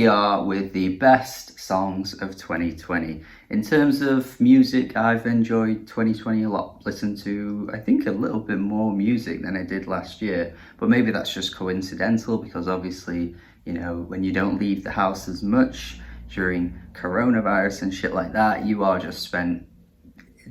we are with the best songs of 2020. In terms of music, I've enjoyed 2020 a lot. Listened to, I think, a little bit more music than I did last year, but maybe that's just coincidental because obviously, you know, when you don't leave the house as much during coronavirus and shit like that, you are just spent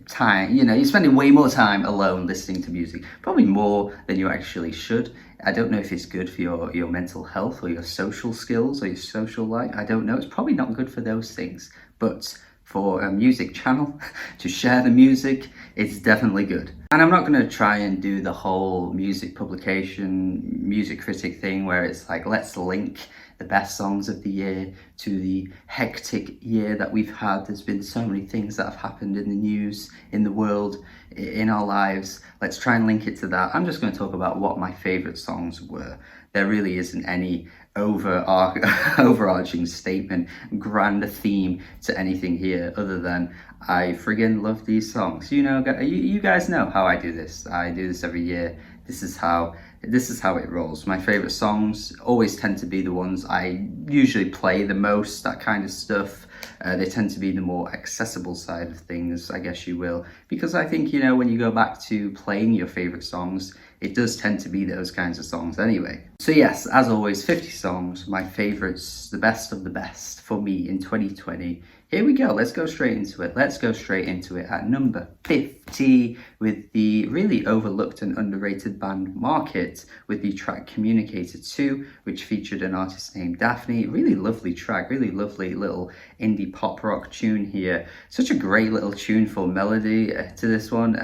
time, you know, you're spending way more time alone listening to music, probably more than you actually should. I don't know if it's good for your mental health or your social skills or your social life. I don't know. It's probably not good for those things, but for a music channel to share the music, it's definitely good. And I'm not going to try and do the whole music publication, music critic thing where it's like, let's link the best songs of the year to the hectic year that we've had. There's been so many things that have happened in the news, in the world, in our lives. Let's try and link it to that. I'm just going to talk about what my favorite songs were. There really isn't any overarching statement, grand theme to anything here other than I friggin' love these songs. You know, you guys know how I do this. I do this every year. This is how it rolls. My favorite songs always tend to be the ones I usually play the most, that kind of stuff. They tend to be the more accessible side of things, I guess you will, because I think, you know, when you go back to playing your favorite songs, it does tend to be those kinds of songs anyway. So yes, as always, 50 songs, my favorites, the best of the best for me in 2020. Here we go, let's go straight into it. Let's go straight into it at number 50 with the really overlooked and underrated band Market with the track Communicator 2, which featured an artist named Daphne. Really lovely track, really lovely little indie pop rock tune here. Such a great little tuneful melody to this one.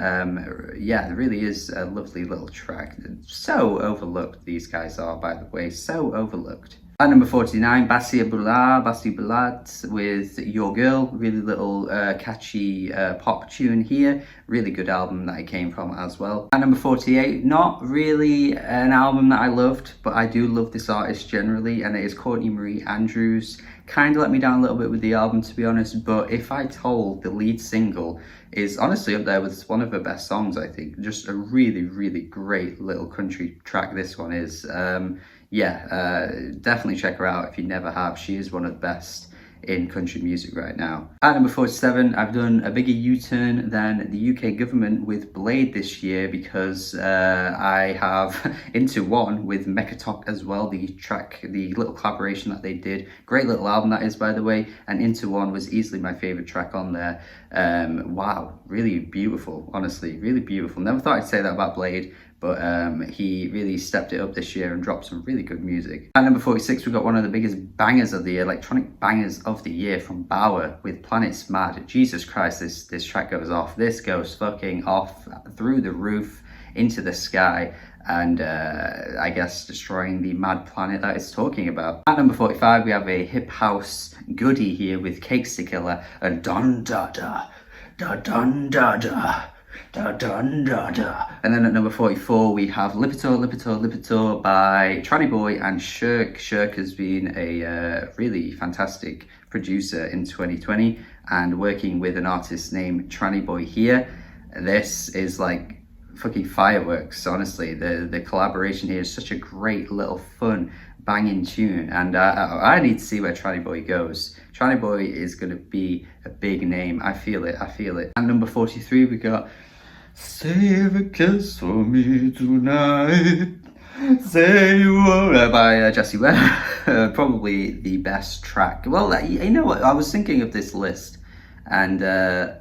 Yeah, it really is a lovely little track. So overlooked these guys are, by the way, so overlooked. At number 49, Basia Bulat with Your Girl, really little catchy pop tune here, really good album that it came from as well. At number 48, not really an album that I loved, but I do love this artist generally, and it is Courtney Marie Andrews. Kind of let me down a little bit with the album, to be honest, but if I told, the lead single is honestly up there with one of her best songs, I think. Just a really, really great little country track this one is. Definitely check her out if you never have. She is one of the best in country music right now. At number 47, I've done a bigger U-turn than the UK government with Bladee this year because I have Into One with Mechatok as well, the track, the little collaboration that they did. Great little album that is, by the way, and Into One was easily my favorite track on there. Wow, really beautiful, honestly, really beautiful. Never thought I'd say that about Bladee, but he really stepped it up this year and dropped some really good music. At number 46, we've got one of the biggest bangers of the year, electronic bangers of the year from Baauer with Planets Mad. Jesus Christ, this track goes off. This goes fucking off through the roof into the sky and I guess destroying the mad planet that it's talking about. At number 45, we have a hip house goodie here with Cakes to Killa and Dun Dada, Da Dun Dada. Da, dun, da, da. And then at number 44 we have Lipitor by Trannieboi and Shurk. Shurk has been a really fantastic producer in 2020 and working with an artist named Trannieboi here. This is like fucking fireworks, honestly. The collaboration here is such a great little fun banging tune, and I need to see where Trannieboi goes. Trannieboi is going to be a big name. I feel it. At number 43 we got Save a Kiss for Me Tonight, Say You Won't by Jessie, Ware. Probably the best track. Well, you know what, I was thinking of this list and I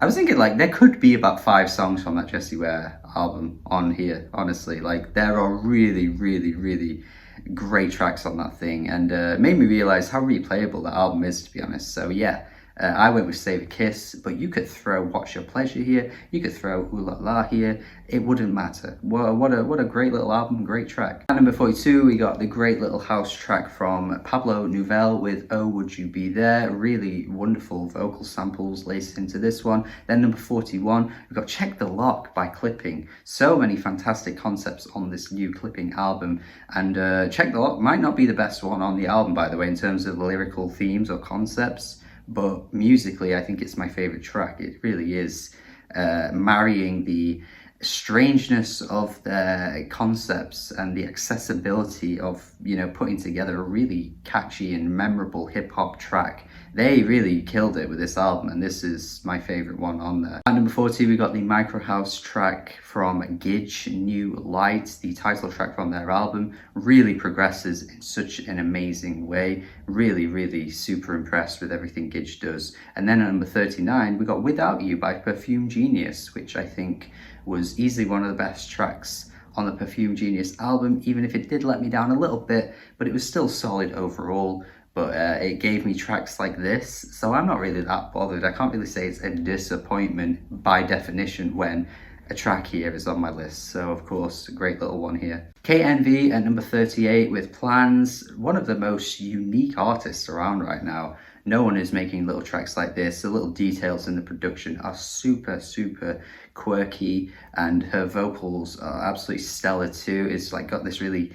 was thinking like there could be about 5 songs from that Jessie Ware album on here, honestly. Like there are really, really, really great tracks on that thing, and made me realize how replayable that album is, to be honest. So yeah, I went with Save a Kiss, but you could throw What's Your Pleasure here, you could throw Ooh La La here, it wouldn't matter. What a great little album, great track. At number 42, we got the great little house track from Pablo Nouvelle with Oh Would You Be There. Really wonderful vocal samples laced into this one. Then number 41, we've got Check the Lock by Clipping. So many fantastic concepts on this new Clipping album, and Check the Lock might not be the best one on the album, by the way, in terms of lyrical themes or concepts, but musically I think it's my favorite track. It really is, marrying the strangeness of their concepts and the accessibility of, you know, putting together a really catchy and memorable hip-hop track. They really killed it with this album, and this is my favorite one on there. At number 40, we got the Micro House track from Gidge, New Light, the title track from their album. Really progresses in such an amazing way. Really super impressed with everything Gidge does. And then at number 39, we got Without You by Perfume Genius, which I think was easily one of the best tracks on the Perfume Genius album, even if it did let me down a little bit, but it was still solid overall. But it gave me tracks like this, so I'm not really that bothered. I can't really say it's a disappointment by definition when a track here is on my list. So of course, a great little one here. KNV at number 38 with Plans, one of the most unique artists around right now. No one is making little tracks like this. The little details in the production are super quirky, and her vocals are absolutely stellar too. It's like got this really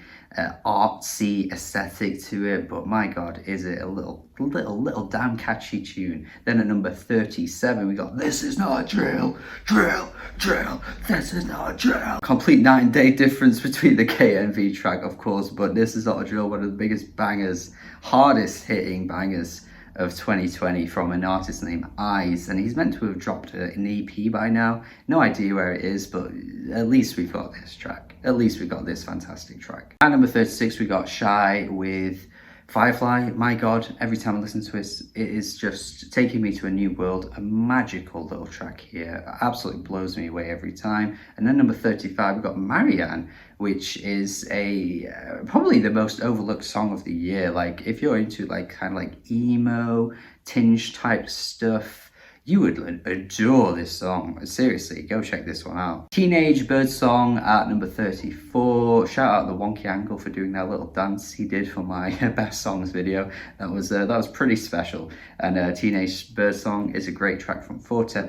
artsy aesthetic to it, but my god, is it a little damn catchy tune. Then at number 37, we got This Is Not a Drill, This Is Not a Drill. Complete night and day difference between the KNV track, of course, but This Is Not a Drill, one of the biggest bangers, hardest hitting bangers of 2020 from an artist named Aries, and he's meant to have dropped an EP by now. No idea where it is, but at least we've got this track. At least we got this fantastic track. At number 36, we got Shye with Firefly. My god, every time I listen to it, it is just taking me to a new world. A magical little track here. Absolutely blows me away every time. And then number 35, we've got Marian, which is probably the most overlooked song of the year. Like, if you're into like kind of like emo, tinge type stuff, you would adore this song. Seriously, go check this one out. Teenage Birdsong at number 34. Shout out the Wonky Angle for doing that little dance he did for my best songs video. That was pretty special. And Teenage Birdsong is a great track from Forte.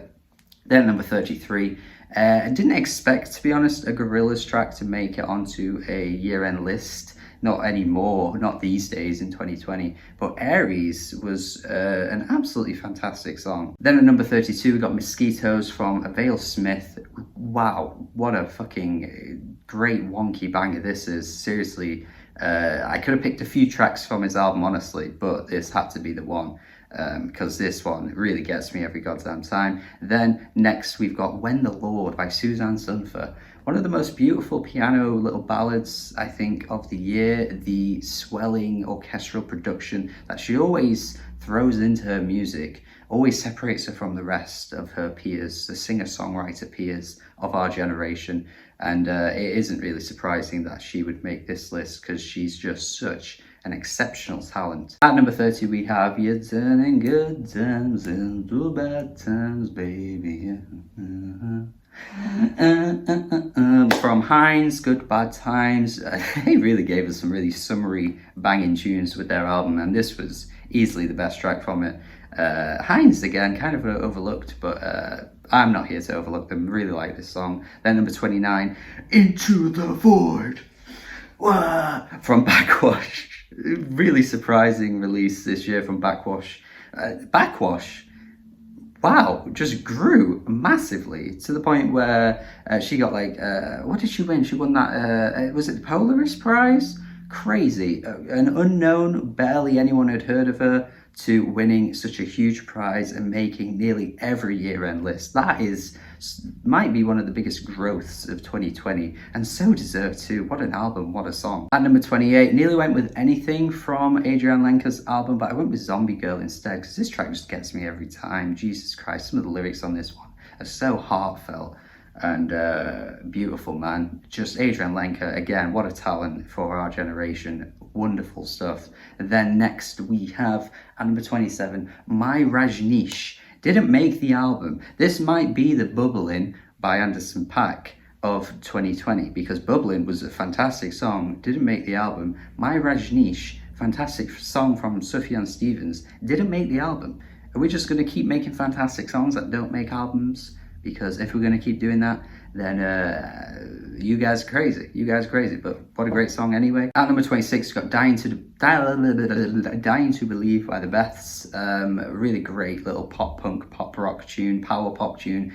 Then number 33. I didn't expect, to be honest, a Gorillaz track to make it onto a year-end list. Not anymore, not these days in 2020, but Aries was an absolutely fantastic song. Then at number 32, we got Mosquitoes from Vale-Smith. Wow, what a fucking great wonky banger this is. Seriously, I could have picked a few tracks from his album, honestly, but this had to be the one. Because this one really gets me every goddamn time. Then next we've got When the Lord by Susanne Sundfør. One of the most beautiful piano little ballads, I think, of the year. The swelling orchestral production that she always throws into her music always separates her from the rest of her peers, the singer-songwriter peers of our generation. And it isn't really surprising that she would make this list, because she's just such an exceptional talent. At number 30, we have You're Turning Good Times into Bad Times, Baby. From Hinds, Good Bad Times. They really gave us some really summery banging tunes with their album, and this was easily the best track from it. Hinds, again, kind of overlooked, but I'm not here to overlook them. Really like this song. Then number 29, Into the Void. Wah! From Backxwash. Really surprising release this year from Backxwash. Backxwash, wow, just grew massively to the point where she got like, what did she win? She won that, was it the Polaris Prize? Crazy. An unknown, barely anyone had heard of her, to winning such a huge prize and making nearly every year-end list. That might be one of the biggest growths of 2020, and so deserved too. What an album, what a song. At number 28, nearly went with anything from Adrian Lenker's album, but I went with Zombie Girl instead, because this track just gets me every time. Jesus Christ, some of the lyrics on this one are so heartfelt and beautiful, man. Just Adrian Lenker, again, what a talent for our generation. Wonderful stuff. And then next we have, at number 27, My Rajneesh. Didn't make the album. This might be the Bubbling by Anderson .Paak of 2020, because Bubbling was a fantastic song, didn't make the album. My Rajneesh, fantastic song from Sufjan Stevens, didn't make the album. Are we just going to keep making fantastic songs that don't make albums? Because if we're going to keep doing that, then you guys are crazy. You guys are crazy, but what a great song anyway. At number 26, we've got Dying to Believe by the Beths. Really great little pop punk, pop rock tune, power pop tune.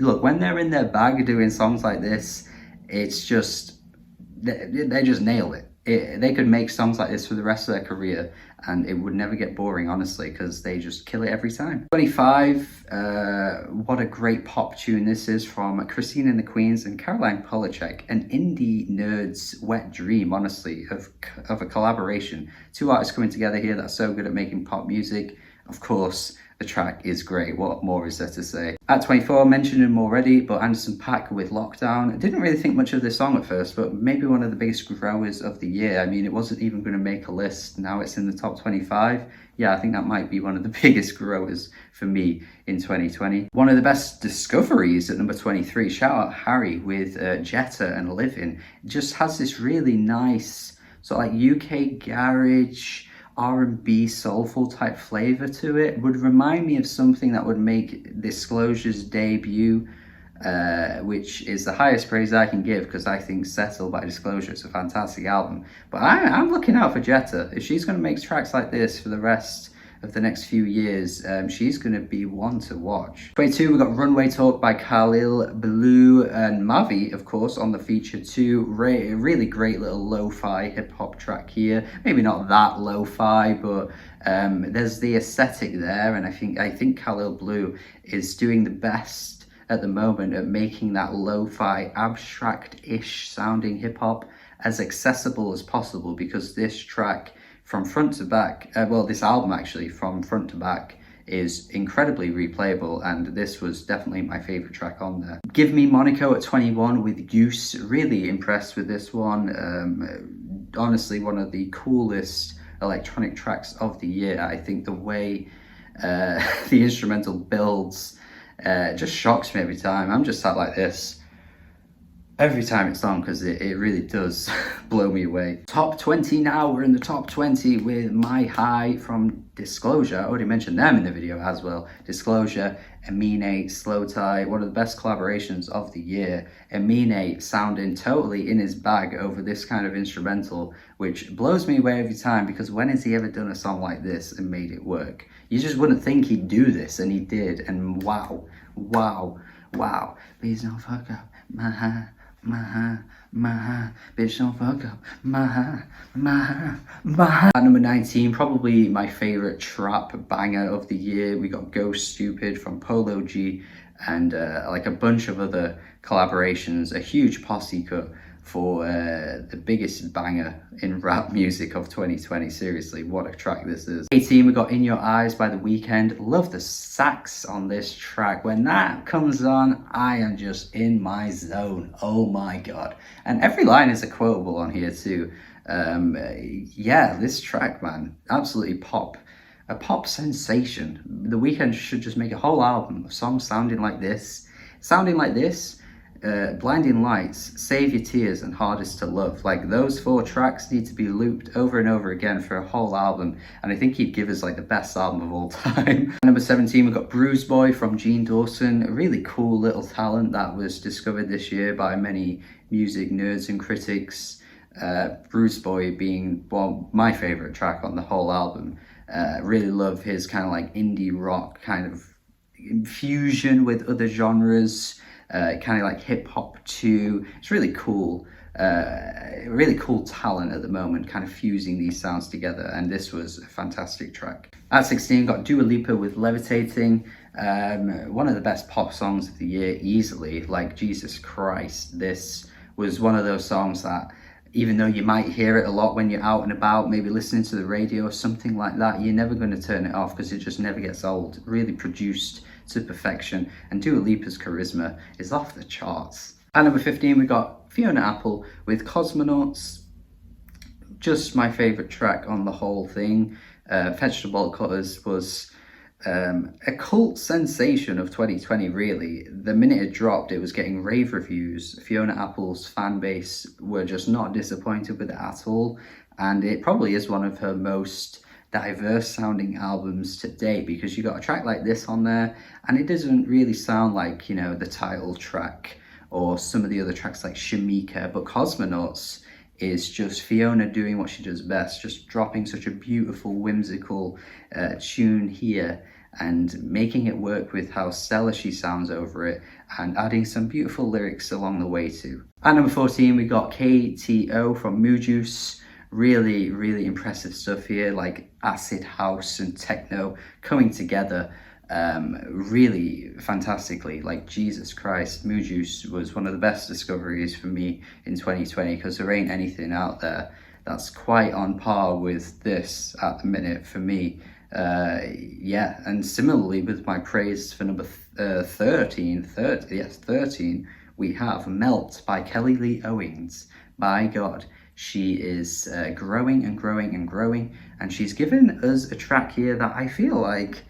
look, when they're in their bag doing songs like this, it's just, they just nail it. They could make songs like this for the rest of their career and it would never get boring, honestly, because they just kill it every time. 25, what a great pop tune this is from Christine and the Queens and Caroline Polachek, an indie nerd's wet dream, honestly, of a collaboration. Two artists coming together here that are so good at making pop music. Of course, the track is great. What more is there to say? At 24, mentioned him already, but Anderson .Paak with Lockdown. I didn't really think much of this song at first, but maybe one of the biggest growers of the year. I mean, it wasn't even going to make a list. Now it's in the top 25. Yeah, I think that might be one of the biggest growers for me in 2020. One of the best discoveries at number 23. Shout out Harry with Jetta and Living. It just has this really nice sort of like UK garage, R&B soulful type flavor to it. Would remind me of something that would make Disclosure's debut, which is the highest praise I can give because I think Settle by Disclosure is a fantastic album. But I'm looking out for Jetta. If she's going to make tracks like this for the rest of the next few years, she's going to be one to watch. 22, we've got Runway Talk by Khalil, Blue and Mavi, of course, on the feature too. Really great little lo-fi hip-hop track here. Maybe not that lo-fi, but there's the aesthetic there, and I think Khalil Blue is doing the best at the moment at making that lo-fi, abstract-ish sounding hip-hop as accessible as possible, because this track from front to back, this album actually from front to back is incredibly replayable, and this was definitely my favorite track on there. Give Me Monaco at 21 with Goose. Really impressed with this one. Honestly, one of the coolest electronic tracks of the year. I think the way the instrumental builds just shocks me every time. I'm just sat like this every time it's on because it really does blow me away. Top 20 now. We're in the top 20 with My High from Disclosure. I already mentioned them in the video as well. Disclosure, Emine, Slow Tie, one of the best collaborations of the year. Emine sounding totally in his bag over this kind of instrumental, which blows me away every time, because when has he ever done a song like this and made it work? You just wouldn't think he'd do this, and he did, and wow. Please don't fuck up my high. Bitch don't fuck up my. At number 19, probably my favorite trap banger of the year, we got Go Stupid from Polo G and like a bunch of other collaborations. A huge posse cut for the biggest banger in rap music of 2020. Seriously, what a track this is. 18, we got In Your Eyes by The Weeknd. Love the sax on this track. When that comes on, I am just in my zone. Oh my god. And every line is a quotable on here too. Yeah, this track, man, absolutely a pop sensation. The Weeknd should just make a whole album of songs sounding like this. Blinding Lights, Save Your Tears, and Hardest to Love. Like, those 4 tracks need to be looped over and over again for a whole album, and I think he'd give us like the best album of all time. Number 17, we've got Bruise Boy from Gene Dawson, a really cool little talent that was discovered this year by many music nerds and critics. Bruise Boy being, well, my favorite track on the whole album. Really love his kind of like indie rock kind of infusion with other genres. Kind of like hip hop too. It's really cool talent at the moment, kind of fusing these sounds together, and this was a fantastic track. At 16, got Dua Lipa with Levitating, one of the best pop songs of the year easily. Like, Jesus Christ, this was one of those songs that, even though you might hear it a lot when you're out and about, maybe listening to the radio or something like that, you're never going to turn it off because it just never gets old. Really produced to perfection, and Dua Lipa's charisma is off the charts. At number 15, we got Fiona Apple with Cosmonauts. Just my favorite track on the whole thing. Vegetable Cutters was a cult sensation of 2020, really. The minute it dropped, it was getting rave reviews. Fiona Apple's fan base were just not disappointed with it at all, and it probably is one of her most diverse sounding albums to date, because you got a track like this on there and it doesn't really sound like, you know, the title track or some of the other tracks like Shamika, but Cosmonauts is just Fiona doing what she does best, just dropping such a beautiful whimsical tune here, and making it work with how stellar she sounds over it, and adding some beautiful lyrics along the way too. At number 14, we got KTO from Juice. Really, really impressive stuff here, like acid house and techno coming together really fantastically. Like, Jesus Christ, Juice was one of the best discoveries for me in 2020, because there ain't anything out there that's quite on par with this at the minute for me. Yeah, and similarly with my praise for number 13, we have Melt by Kelly Lee Owens. By God, she is growing and growing and growing, and she's given us a track here that I feel like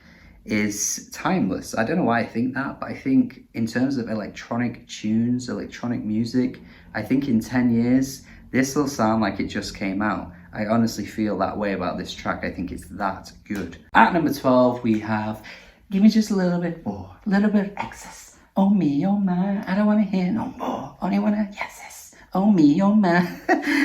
is timeless. I don't know why I think that, but I think in terms of electronic tunes, electronic music, I think in 10 years, this will sound like it just came out. I honestly feel that way about this track. I think it's that good. At number 12, we have Give Me Just a Little Bit More, a Little Bit of Excess. Oh me, oh my, I don't want to hear no more. Only want to, yes. Oh me, oh my.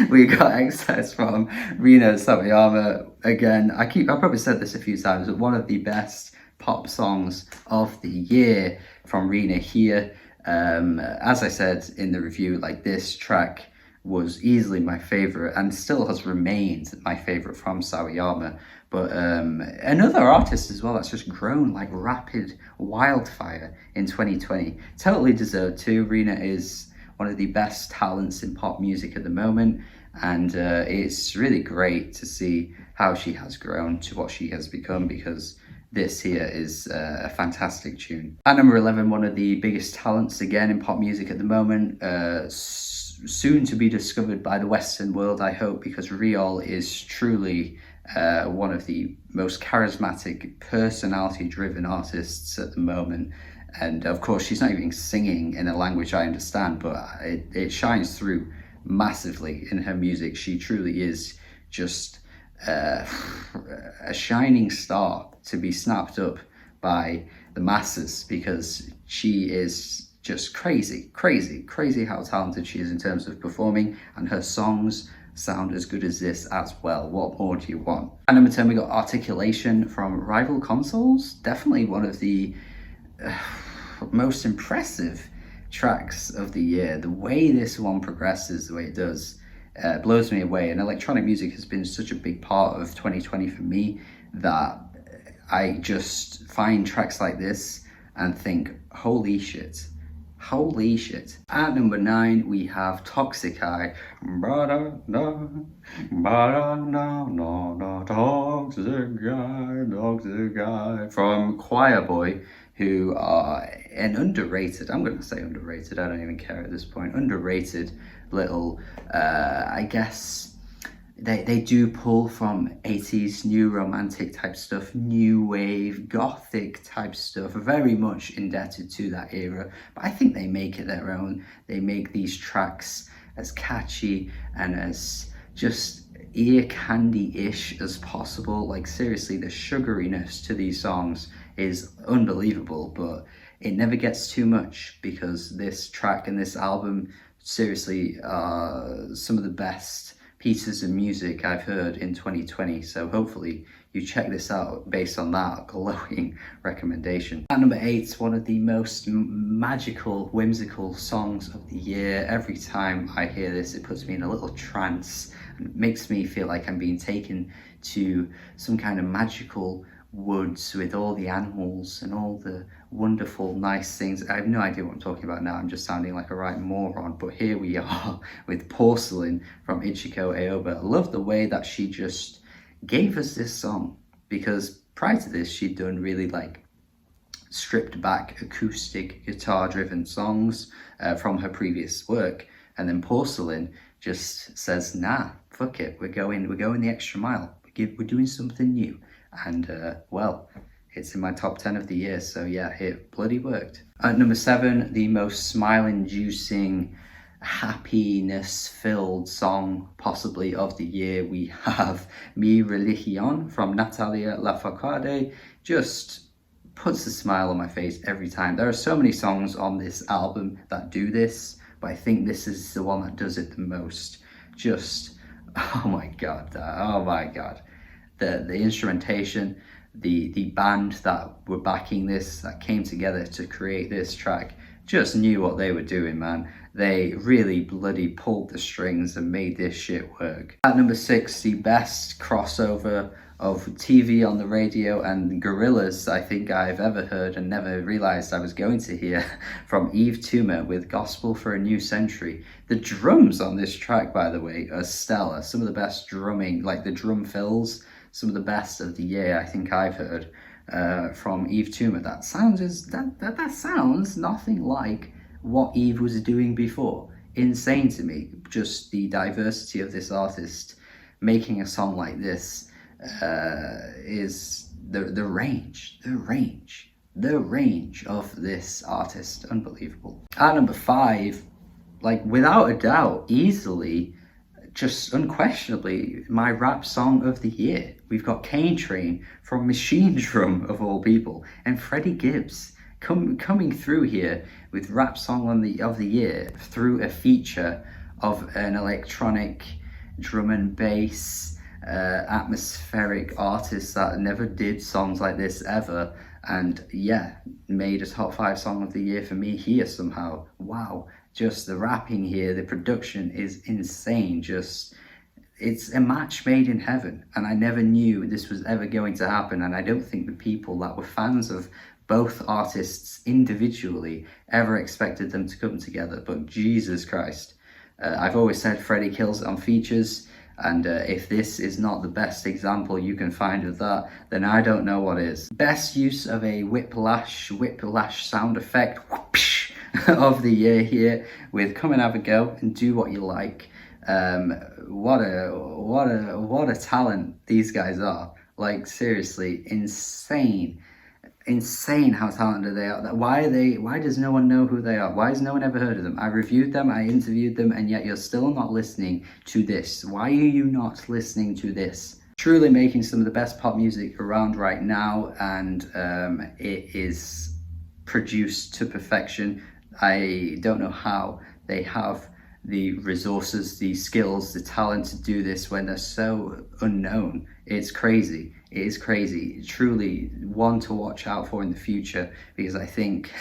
We got Excess from Rina Sawayama. Again, I've probably said this a few times, but one of the best pop songs of the year from Rina here. As I said in the review, like, this track was easily my favorite and still has remained my favorite from Sawayama. But another artist as well that's just grown like rapid wildfire in 2020. Totally deserved too. Rina is one of the best talents in pop music at the moment, and it's really great to see how she has grown to what she has become, because this here is a fantastic tune. At number 11, one of the biggest talents again in pop music at the moment, soon to be discovered by the Western world, I hope, because Riol is truly one of the most charismatic, personality-driven artists at the moment. And of course, she's not even singing in a language I understand, but it shines through massively in her music. She truly is just a shining star to be snapped up by the masses, because she is just crazy how talented she is in terms of performing, and her songs sound as good as this as well. What more do you want? At number 10, we got Articulation from Rival Consoles. Definitely one of the most impressive tracks of the year. The way this one progresses, the way it does, blows me away. And electronic music has been such a big part of 2020 for me that I just find tracks like this and think, holy shit. At number 9, we have Toxic Eye. Toxic Eye from Choir Boy, who are an underrated, I'm going to say underrated, I don't even care at this point, underrated little, I guess, they do pull from 80s new romantic type stuff, new wave, gothic type stuff, very much indebted to that era, but I think they make it their own. They make these tracks as catchy and as just ear candy-ish as possible. Like, seriously, the sugariness to these songs is unbelievable, but it never gets too much, because this track and this album seriously are some of the best pieces of music I've heard in 2020. So hopefully you check this out based on that glowing recommendation. At number 8, one of the most magical, whimsical songs of the year. Every time I hear this, it puts me in a little trance and makes me feel like I'm being taken to some kind of magical woods with all the animals and all the wonderful, nice things. I have no idea what I'm talking about now. I'm just sounding like a right moron. But here we are with Porcelain from Ichiko Aoba. I love the way that she just gave us this song, because prior to this, she'd done really like stripped back acoustic guitar driven songs from her previous work. And then Porcelain just says, nah, fuck it. We're going the extra mile. We're doing something new. And well, it's in my top 10 of the year, so yeah, it bloody worked. At number 7, the most smile-inducing, happiness-filled song possibly of the year, we have Mi Religion from Natalia Lafourcade. Just puts a smile on my face every time. There are so many songs on this album that do this, but I think this is the one that does it the most. Just, oh my god. The instrumentation, the band that were backing this, that came together to create this track, just knew what they were doing, man. They really bloody pulled the strings and made this shit work. At number 6, the best crossover of TV on the radio and Gorillaz I think I've ever heard and never realised I was going to hear, from Yves Tumor with Gospel for a New Century. The drums on this track, by the way, are stellar. Some of the best drumming, like the drum fills, some of the best of the year I think I've heard from Yves Tumor. That sounds nothing like what Yves was doing before. Insane to me. Just the diversity of this artist making a song like this is the range of this artist. Unbelievable. At number 5, like without a doubt, easily, just unquestionably, my rap song of the year. We've got Cane Train from Machine Drum, of all people, and Freddie Gibbs coming through here with rap song of the year through a feature of an electronic drum and bass atmospheric artist that never did songs like this ever, and yeah, made a top 5 song of the year for me here somehow. Wow, just the rapping here, the production is insane. Just, it's a match made in heaven, and I never knew this was ever going to happen, and I don't think the people that were fans of both artists individually ever expected them to come together. But Jesus Christ, I've always said Freddie kills it on features, and if this is not the best example you can find of that, then I don't know what is. Best use of a whiplash sound effect whoopsh, of the year here with Come and Have a Go and Do What You Like. What a talent these guys are. Like, seriously, insane how talented they are. Why does no one know who they are? Why has no one ever heard of them? I reviewed them, I interviewed them, and yet you're still not listening to this. Why are you not listening to this? Truly making some of the best pop music around right now, and it is produced to perfection. I don't know how they have the resources, the skills, the talent to do this when they're so unknown. It's crazy. It is crazy. Truly one to watch out for in the future, because I think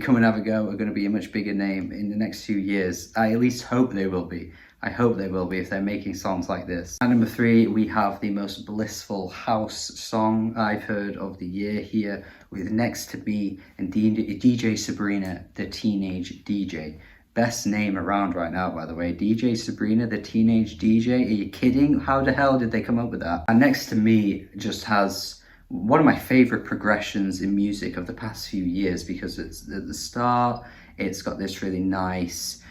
Come and Have a Go are going to be a much bigger name in the next few years. I at least hope they will be. I hope they will be if they're making songs like this. At number 3, we have the most blissful house song I've heard of the year here, with Next to Me and DJ Sabrina, the Teenage DJ. Best name around right now, by the way. DJ Sabrina, the Teenage DJ. Are you kidding? How the hell did they come up with that? And Next to Me just has one of my favorite progressions in music of the past few years, because it's at the start, it's got this really nice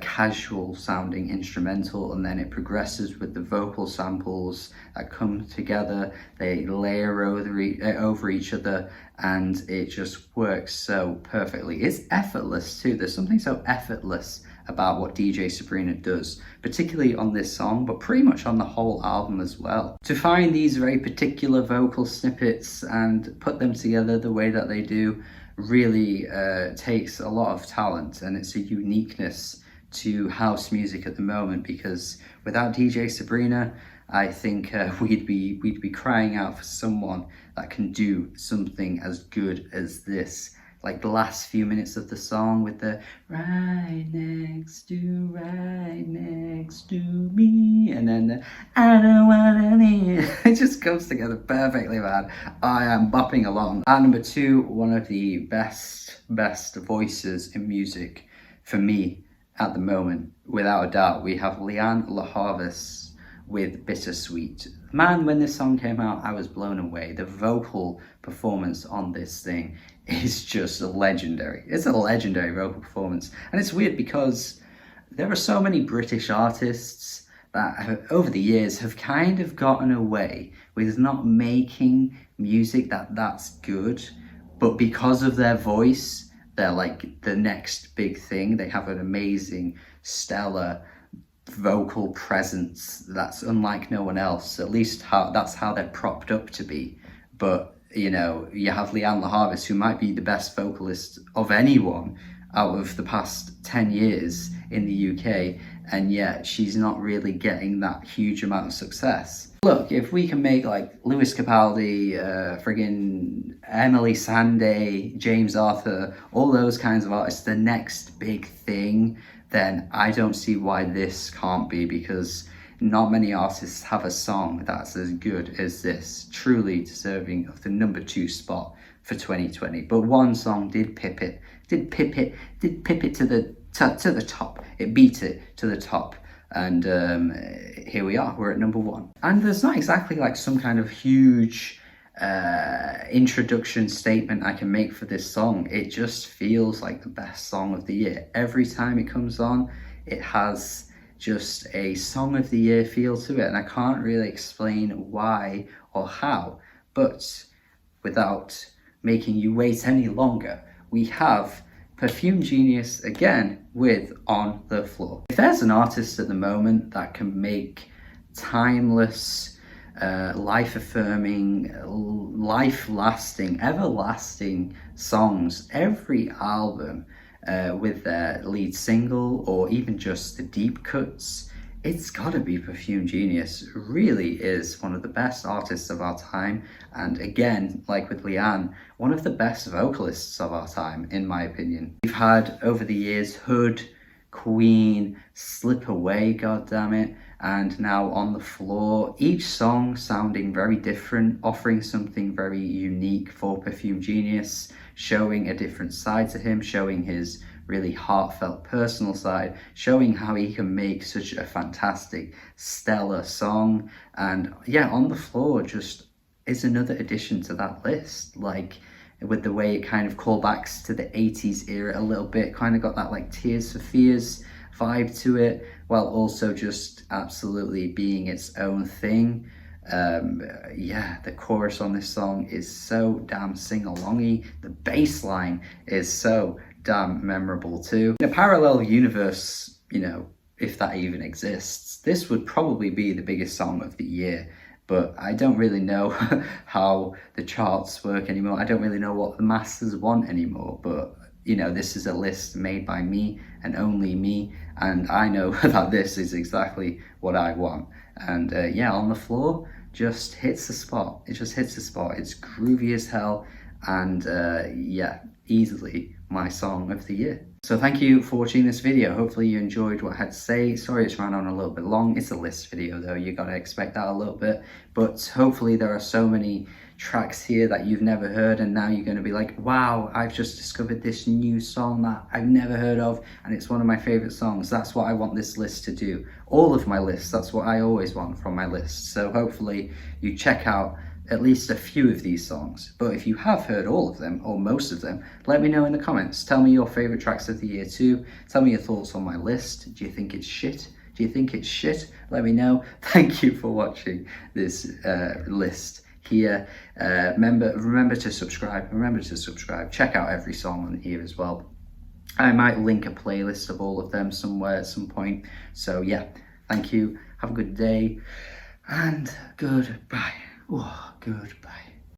casual sounding instrumental, and then it progresses with the vocal samples that come together. They layer over each other, and it just works so perfectly. It's effortless too. There's something so effortless about what DJ Sabrina does, particularly on this song, but pretty much on the whole album as well. To find these very particular vocal snippets and put them together the way that they do really takes a lot of talent, and it's a uniqueness to house music at the moment, because without DJ Sabrina, I think we'd be crying out for someone that can do something as good as this. Like the last few minutes of the song with the right next to me, and then the I don't wanna need. It just comes together perfectly, man. I am bopping along. At number 2, one of the best voices in music for me at the moment, without a doubt, we have Lianne La Havas with Bittersweet. Man, when this song came out, I was blown away. The vocal performance on this thing is just legendary. It's a legendary vocal performance. And it's weird because there are so many British artists that have, over the years, have kind of gotten away with not making music that's good, but because of their voice, they're like the next big thing. They have an amazing, stellar vocal presence that's unlike no one else. At least that's how they're propped up to be. But, you know, you have Lianne La Havas, who might be the best vocalist of anyone out of the past 10 years in the UK, and yet she's not really getting that huge amount of success. Look, if we can make like Lewis Capaldi, friggin' Emily Sandé, James Arthur, all those kinds of artists, the next big thing, then I don't see why this can't be, because not many artists have a song that's as good as this, truly deserving of the #2 spot for 2020. But one song did pip it to the top. It beat it to the top. And here we are, we're at #1. And there's not exactly like some kind of huge introduction statement I can make for this song. It just feels like the best song of the year. Every time it comes on, it has just a song of the year feel to it. And I can't really explain why or how. But without making you wait any longer, we have Perfume Genius again with On the Floor. If there's an artist at the moment that can make timeless, life-affirming, life-lasting, everlasting songs every album with their lead single or even just the deep cuts, it's gotta be Perfume Genius. Really is one of the best artists of our time, and again, like with Leanne, one of the best vocalists of our time, in my opinion. We've had over the years Hood, Queen, Slip Away, goddammit, and now On the Floor. Each song sounding very different, offering something very unique for Perfume Genius, showing a different side to him, showing his really heartfelt personal side, showing how he can make such a fantastic, stellar song. And yeah, On the Floor just is another addition to that list, like with the way it kind of callbacks to the 80s era a little bit, kind of got that like Tears for Fears vibe to it, while also just absolutely being its own thing. Yeah, the chorus on this song is so damn sing-alongy. The bass line is so damn memorable too. In a parallel universe, you know, if that even exists, this would probably be the biggest song of the year. But I don't really know how the charts work anymore. I don't really know what the masses want anymore. But, you know, this is a list made by me and only me. And I know that this is exactly what I want. And yeah, On the Floor just hits the spot. It just hits the spot. It's groovy as hell. And yeah, easily my song of the year. So thank you for watching this video. Hopefully you enjoyed what I had to say. Sorry it's ran on a little bit long. It's a list video though, you gotta expect that a little bit. But hopefully there are so many tracks here that you've never heard, and now you're gonna be like, wow, I've just discovered this new song that I've never heard of, and it's one of my favorite songs. That's what I want this list to do. All of my lists, that's what I always want from my list. So hopefully you check out at least a few of these songs. But if you have heard all of them, or most of them, let me know in the comments. Tell me your favorite tracks of the year too. Tell me your thoughts on my list. Do you think it's shit? Do you think it's shit? Let me know. Thank you for watching this list here. Remember to subscribe. Remember to subscribe. Check out every song on here as well. I might link a playlist of all of them somewhere at some point. So yeah, thank you. Have a good day and goodbye. Oh, goodbye.